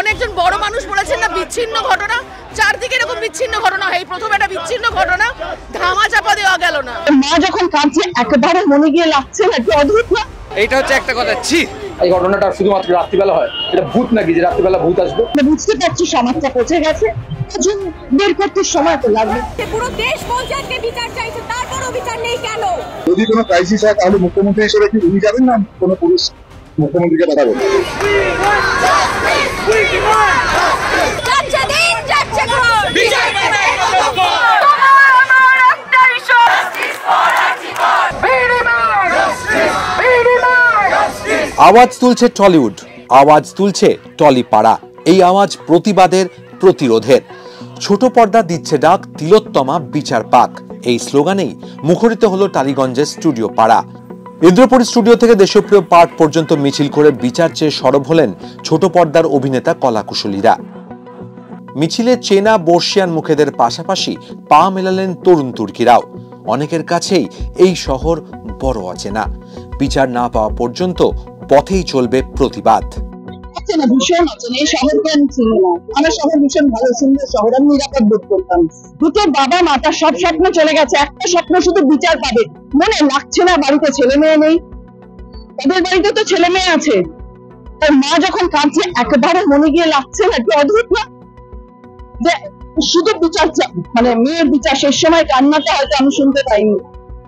অনেকজন বড় মানুষ বলেছেন না বিচ্ছিন্ন ঘটনা, চারদিকে এরকম বিচ্ছিন্ন ঘটনা হয়, প্রথম একটা বিচ্ছিন্ন ঘটনা ধামা চাপা দেওয়া গেল না। মা যখন কাঁদছে একেবারে মনে গিয়ে লাগছে না, একটু অদ্ভুত না? এইটা হচ্ছে একটা কথা। ছি, এই ঘটনাটা শুধুমাত্র রাত্রিবেলা হয়, এটা ভূত নাকি যে রাত্রিবেলা ভূত আসবে? বুঝতে পারছি সমাজটা পচে গেছে, বের করতে সময় তো লাগবে। পুরো দেশ বলছে আজকে বিচার চাইছে, তারপরও বিচার নেই কেন? যদি কোনো ক্রাইসিস হয় তাহলে মুখ্যমন্ত্রী হিসেবে কি উনি যাবেন না কোনো পুলিশ মুখ্যমন্ত্রীকে পাঠাবেন? আওয়াজ তুলছে টলিউড, আওয়াজ তুলছে টলিপাড়া। এই আওয়াজ প্রতিবাদের, প্রতিরোধের। ছোট পর্দা দিচ্ছে ডাক, তিলোত্তমা বিচার পাক। এই স্লোগানেই মুখরিত হলো টালিগঞ্জের স্টুডিও পাড়া। ইন্দ্রপুরী স্টুডিও থেকে দেশপ্রিয় পার্ক পর্যন্ত মিছিল করে বিচার চেয়ে সরব হলেন ছোট পর্দার অভিনেতা কলাকুশলীরা। মিছিলে চেনা বর্ষিয়ান মুখেদের পাশাপাশি পা মেলালেন তরুণ তুর্কিরাও। অনেকের কাছেই এই শহর বড় অচেনা। বিচার না পাওয়া পর্যন্ত পথেই চলবে প্রতিবাদ। ভীষণ অচেনা এই শহরকে আমি চিনি না। আমার শহর ভীষণ ভালো, সুন্দর শহর, আমি নিরাপদ বোধ করতাম। দুটো বাবা মাতা সব স্বপ্ন চলে গেছে, একটা স্বপ্ন শুধু বিচার পাবে। মনে লাগছে না বাড়িতে ছেলে মেয়ে নেই? তাদের বাড়িতে তো ছেলে মেয়ে আছে। তার মা যখন কাঁদছে একেবারে মনে গিয়ে লাগছে না, একটু অদ্ভুত না? যে শুধু বিচার, মানে মেয়ের বিচার, শেষ সময় কান্নাটা হয়তো আমি শুনতে পাইনি,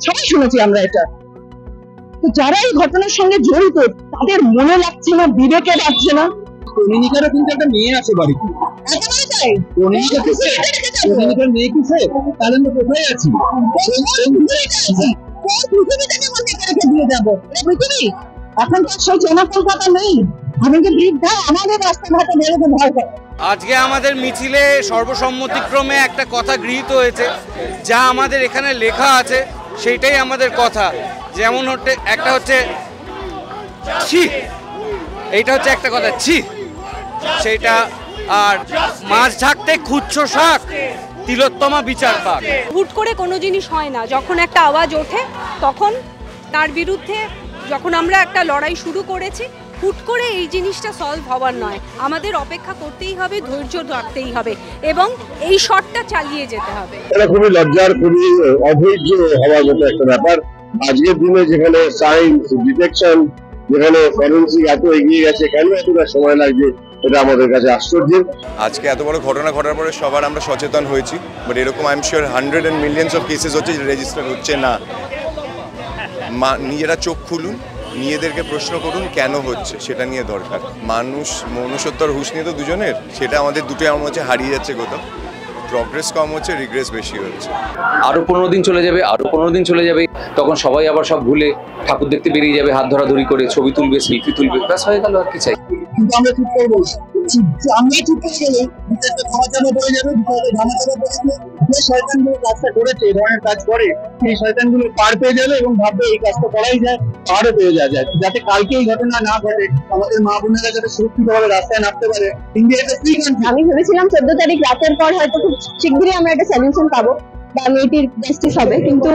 সবাই শুনেছি আমরা এটা। যারা এই ঘটনার সঙ্গে জড়িত তাদের মনে লাগছে না, বিবেকে লাগছে না। কনিনিকারও কিন্তু একটা মেয়ে আছে বাড়িতে। একেবারে তাই। কনিনিকার মেয়ে কি সে? তাহলে আমরা কোথায় আছি? দিয়ে যাবো পৃথিবী। এখন তো সেই চেনা কলকাতা নেই। আমি যে বৃদ্ধা, আমাদের রাস্তাঘাটে বেরোতে ভয় করে। আজকে আমাদের মিছিলে সর্বসম্মতিক্রমে একটা কথা গৃহীত হয়েছে, যা আমাদের এখানে লেখা আছে সেইটাই আমাদের কথা। যেমন একটা হচ্ছে ছি, এইটা হচ্ছে একটা কথা, ছি সেইটা। আর মাছ ঢাকতে খুঁজছো শাক, তিলোত্তমা বিচার পাক। হুট করে কোনো জিনিস হয় না, যখন একটা আওয়াজ ওঠে তখন তার বিরুদ্ধে, যখন আমরা একটা লড়াই শুরু করেছি, হুট করে এই জিনিসটা সলভ হওয়ার নয়, আমাদের অপেক্ষা করতেই হবে, ধৈর্য রাখতেই হবে এবং এই শটটা চালিয়ে যেতে হবে। এটা খুবই লজ্জার, খুবই অধৈর্য হওয়ার মতো একটা ব্যাপার। আজকের দিনে যেখানে সায়েন্স ডিটেকশন, যেখানে ফরেন্সিক এত এগিয়ে গেছে, কেন এতটা সময় লাগছে, এটা আমাদের কাছে আশ্চর্যের। আজকে এত বড় ঘটনা ঘটার পরে সবার আমরা সচেতন হয়েছি, বাট এরকম I am sure hundred and millions of cases হচ্ছে যেটা রেজিস্টার হচ্ছে না। নিজেরা চোখ খুলুন, নিজেদেরকে প্রশ্ন করুন কেন হচ্ছে, সেটা নিয়ে দরকার। মনুষ্যত্বর হুঁশ নিয়ে তো দুজনের, সেটা আমাদের দুটোই আমার হচ্ছে হারিয়ে যাচ্ছে কোথাও। প্রগ্রেস কম হচ্ছে, রিগ্রেস বেশি হচ্ছে। আরো 15 দিন চলে যাবে, আরো 15 দিন চলে যাবে, তখন সবাই আবার সব ভুলে ঠাকুর দেখতে বেরিয়ে যাবে, হাত ধরাধরি করে ছবি তুলবে, সেলফি তুলবে, ব্যাস হয়ে গেল। আর কি চাই? কিন্তু আমরা ঠিক করবো, আমরা ঠিক করে গেলে বিচারটা ধামাচাপা পড়ে যাবে। ধামাচাপা পড়ে গেলে যে শয়তানগুলো কাজটা করেছে, এই ধরনের কাজ করে, সেই শয়তানগুলো পার পেয়ে যাবে এবং ভাববে এই কাজটা করাই যায়, পারও পেয়ে যায়, যাতে কালকে এই ঘটনা না ঘটে, আমাদের মা বোনেরা যাতে সুরক্ষিতভাবে রাস্তায় নামতে পারে। আমি ভেবেছিলাম 14 তারিখ রাতের পর হয়তো খুব শীঘ্রই আমরা একটা সলিউশন পাবো বা মেয়েটির জাস্টিস হবে, কিন্তু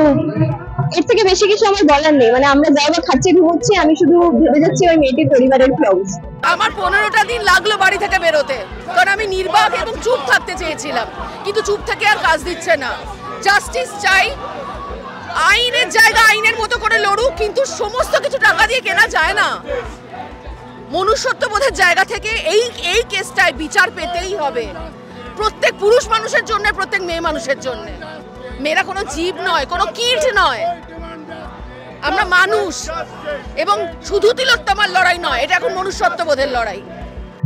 এর থেকে বেশি কিছু আমার বলার নেই। মানে আমরা যাবো, খাচ্ছে, ঘুমোচ্ছি, আমি শুধু ভেবে যাচ্ছি ওই মেয়েটির পরিবারের কি অবস্থা। আমার 15টা দিন লাগলো বাড়ি থেকে বেরোতে, কারণ আমি নির্বাক এবং চুপ থাকতে চেয়েছিলাম, কিন্তু চুপ থেকে আর কাজ দিচ্ছে না। জাস্টিস চাই, আইনের জায়গা আইনের মতো করে লড়ুক, কিন্তু সমস্ত কিছু টাকা দিয়ে কেনা যায় না। মনুষ্যত্ববোধের জায়গা থেকে এই কেসটায় বিচার পেতেই হবে, প্রত্যেক পুরুষ মানুষের জন্য, প্রত্যেক মেয়ে মানুষের জন্য। মেয়েরা কোনো জীব নয়, কোনো কীট নয়, আমরা মানুষ। এবং শুধু তিলোত্তমার লড়াই নয়, এটা এখন মনুষ্যত্ববোধের লড়াই।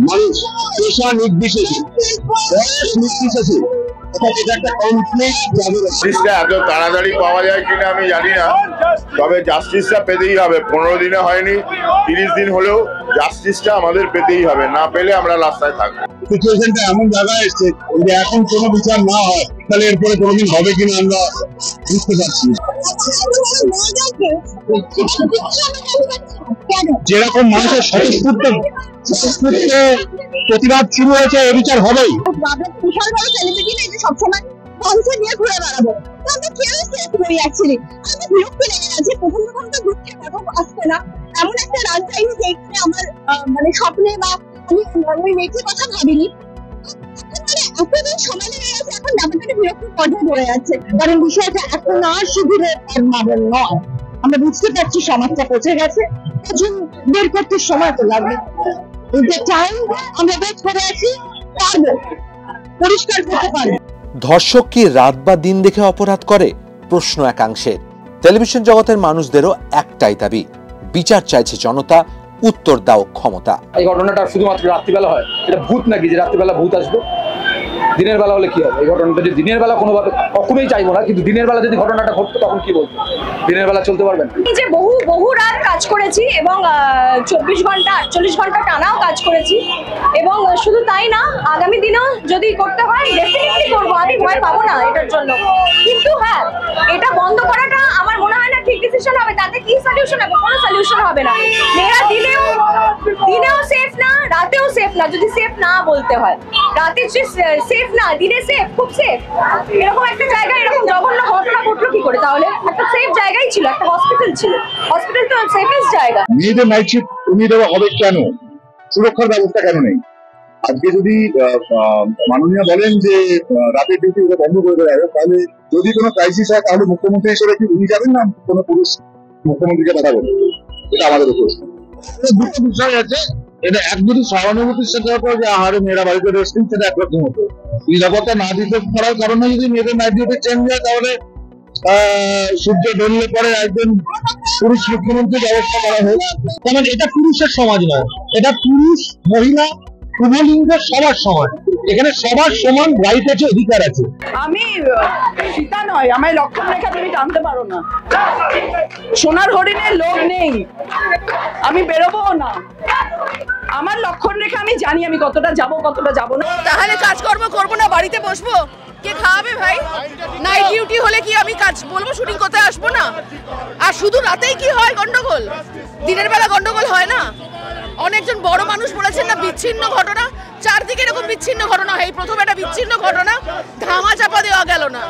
মানুষ পেশা নির্বিশেষে, বয়স নির্বিশেষে জাস্টিসটা এত তাড়াতাড়ি পাওয়া যায় কিনা আমি জানি না, তবে জাস্টিসটা পেতেই হবে। 15 দিনে হয়নি, 30 দিন হলেও জাস্টিসটা আমাদের পেতেই হবে, না পেলে আমরা রাস্তায় থাকবো। সিচুয়েশনটা এমন জায়গায় এসছে যে এখন কোনো বিচার না হয় তাহলে এরপরে কোনোদিন হবে কিনা আমরা বুঝতে পারছি। যেরকম মানুষের স্বতঃস্ফূর্ত প্রতিবাদ শুরু হয়েছে, এ বিচার হবেই। বিশাল বড় সেলিব্রিটি না, যে সবসময় কনসার্ট নিয়ে ঘুরে বেড়াবো, আমরা কেউ শেষ করি অ্যাকচুয়ালি। আমি বিরক্তি লেগে গেছে, প্রথম তো দুঃখে ভাবো আসছে না। এমন একটা রাজধানী যেখানে আমার মানে স্বপ্নে বা আমি মেয়েটির কথা ভাবিনি। এতদিন সমাজে রয়েছে, এখন ব্যাপারটা বিরক্ত পর্যায়ে পড়ে যাচ্ছে, কারণ বিষয়টা এখন আর শুধু মামল নয়। আমরা বুঝতে পারছি সমাজটা পচে গেছে, বের করতে সময় তো লাগবে। আমরা বের করে আছি, পারবো, পরিষ্কার করতে পারবো। ধর্ষক কি রাত বা দিন দেখে অপরাধ করে? প্রশ্ন একাংশের। টেলিভিশন জগতের মানুষদেরও একটাই দাবি, বিচার চাইছে জনতা, উত্তর দাও ক্ষমতা। এই ঘটনাটা শুধুমাত্র রাত্রিবেলা হয়? এটা ভূত নাকি যে রাত্রিবেলা ভূত আসবে? দিনের বেলা হলে কি হবে? এই ঘটনাটা যদি দিনের বেলা কোনোভাবে, কখনোই চাইবো না, কিন্তু দিনের বেলা যদি ঘটনাটা ঘটতো তখন কি বলতো? দিনের বেলা চলতে পারবেন? যে বহু রাত কাজ করেছি এবং 24 ঘন্টা 48 ঘন্টা টানাও কাজ করেছি, এবং শুধু তাই না, আগামী দিনেও যদি করতে হয় ডেফিনেটলি করবো, আমি ভয় পাবো না এটার জন্য। কিন্তু হ্যাঁ, এটা বন্ধ করাটা আমার মনে হয় না ঠিক ডিসিশন হবে। তাতে কি সলিউশন হবে? কোনো সলিউশন হবে না। মেয়েরা দিনেও সেফ না, রাতেও সেফ না, যদি সেফ না বলতে হয়। রাতে সেফ না, দিনে সেফ, খুব সেফ। এরকম একটা জায়গায় এরকম জঘন্য ঘটনা ঘটলো কি করে? তাহলে একটা সেফ জায়গায় ছিল, একটা হসপিটাল ছিল, হসপিটাল তো সেফেস্ট জায়গা। মেয়েদের নাইট শিফট কমিয়ে দেওয়া হবে কেন? সুরক্ষার ব্যবস্থা কেন নেই? আজকে যদি মাননীয় বলেন যে রাতের ডিউটি বন্ধ করে দেওয়া হবে, তাহলে যদি কোনো ক্রাইসিস হয় তাহলে মুখ্যমন্ত্রী হিসেবে কি উনি যাবেন না কোনো পুরুষ মুখ্যমন্ত্রীকে কথা বলবেন? এটা আমাদের উপর দুটো বিষয় আছে। এটা একদিকে সহানুভূতির সাথে হতো যে আহারে মেয়েরা বাড়িতে রেস্টিং, সেটা একরকম হতো। নিরাপত্তা না দিতে পারার কারণে যদি মেয়েদের নাইট ডিউটি চেঞ্জ হয়, তাহলে সূর্য ঢললে পরে একজন পুরুষ মুখ্যমন্ত্রী ব্যবস্থা করা হোক। কারণ এটা পুরুষের সমাজ নয়, এটা পুরুষ মহিলা উভলিঙ্গ সবার সমান, এখানে সবার সমান রাইট আছে, অধিকার আছে। আমি সীতা নয়, আমার লক্ষণ রেখা তুমি টানতে পারো না। সোনার হরিণের লোভ নেই, আমি বেরোবো না। আমার লক্ষণ রেখা আমি জানি, আমি কতটা যাব কতটা যাব না। তাহলে কাজকর্ম করবো না, বাড়িতে বসবো, কে খাওয়াবে ভাই? নাইট ডিউটি হলে কি আমি কাজ বলবো শুটিং করতে আসবো না? আর শুধু রাতেই কি হয় গন্ডগোল? দিনের বেলা গন্ডগোল হয় না? অনেকজন বড় মানুষ বলেছেন না বিচ্ছিন্ন ঘটনা, চারদিকে এরকম বিচ্ছিন্ন ঘটনা হয়, প্রথম একটা বিচ্ছিন্ন ঘটনা ধামা চাপা দেওয়া গেল না।